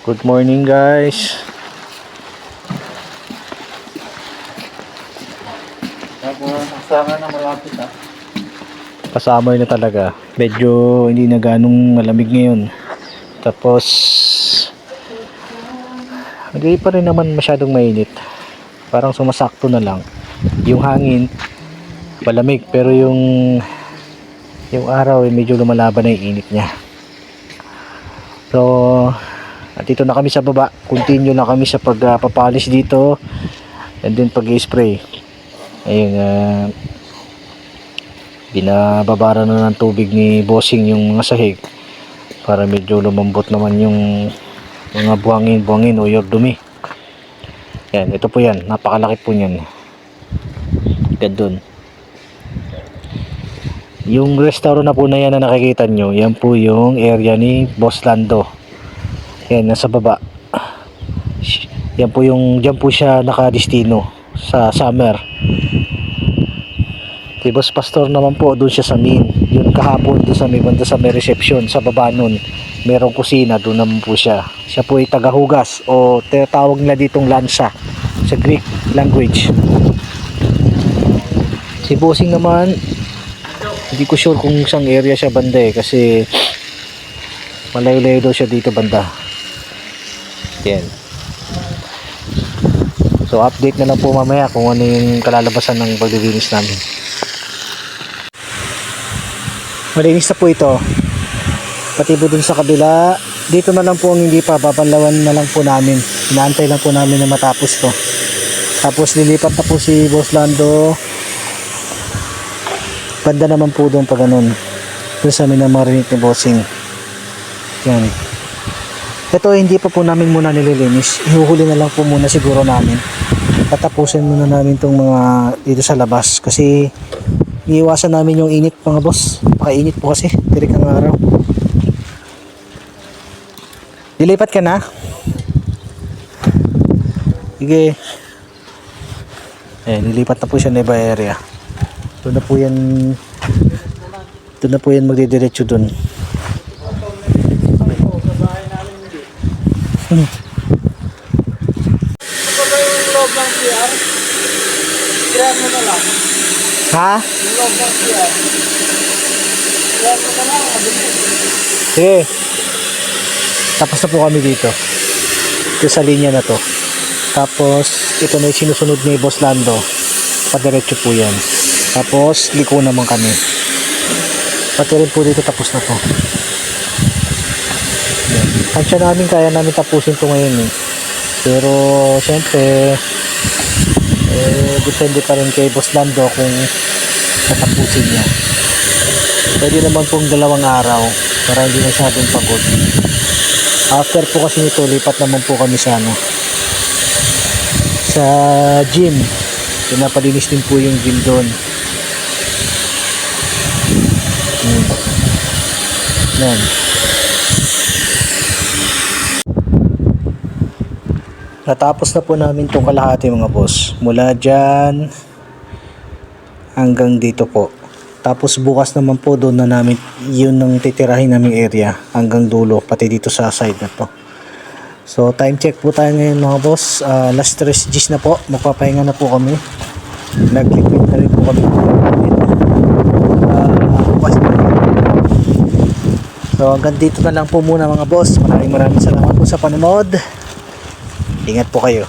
Good morning guys. Sama na malapit Pasummer na talaga. Medyo hindi na ganong malamig ngayon. Tapos hindi pa rin naman masyadong mainit. Parang sumasakto na lang. Yung hangin malamig pero yung araw medyo lumalaban na yung init niya. So at dito na kami sa baba. Continue na kami sa pagpapalis dito and then pag-spray. Ayun, binababara na ng tubig ni bossing yung mga sahig para medyo lumambot naman yung mga buhangin o yung dumi. Yan, ito po yan, napakalaki po yan. Gandun yung restaurant na po na yan na nakikita nyo, yan po yung area ni Boss Lando. Yan, nasa baba. Yan po yung, dyan po siya nakadestino sa summer. Si Boss Pastor naman po doon siya sa main. Yun kahapon doon sa may banda sa may reception sa baba nun. Merong kusina doon naman po siya. Siya po ay tagahugas o tinatawag nila ditong lansa sa Greek language. Si Bossing naman hindi ko sure kung isang area siya banda kasi malayo-layo daw siya dito banda. Yan. So update na lang po mamaya kung ano yung kalalabasan ng paglilinis namin. Malinis na po ito. Pati po dun sa kabila. Dito na lang po ang hindi pa. Babanlawan na lang po namin. Inaantay lang po namin na matapos to. Tapos lilipat na po si Boss Lando. Banda naman po doon pag ganun. Doon sa amin na marinig ni Bossing. Yan. Ito hindi pa po namin muna nililinis. Ihuhuli na lang po muna siguro namin. Tatapusin muna namin itong mga dito sa labas. Kasi iiwasan namin yung init mga boss. Pakainit po kasi. Tirik ang araw. Dilipat ka na? Sige. Nilipat na po siya na iba area. Doon na po yan magdidiretso doon. Ha? Sige. Tapos na po kami dito. Ito sa linya na to. Tapos ito na yung sinusunod ni Boss Lando. Padiretso po yan. Tapos liko naman kami. Pati rin po dito tapos na to. Kansya namin kaya namin tapusin to ngayon Pero syempre depende pa rin kay Boss Lando kung tatapusin niya. Pwede naman pong 2 araw para hindi masyadong pagod. After po kasi nito lipat naman po kami sa sa gym. Pinapalinis din po yung gym doon. Yan. Natapos na po namin itong kalahati mga boss. Mula dyan hanggang dito po. Tapos bukas naman po doon na namin yun ang titirahin naming area hanggang dulo pati dito sa side na to. So time check po tayo ngayon mga boss. Last 3 Gs na po. Magpapahinga na po kami. Nag-liquid na rin po kami. So hanggang dito na lang po muna mga boss. Maraming salamat po sa panonood. Ingat po kayo.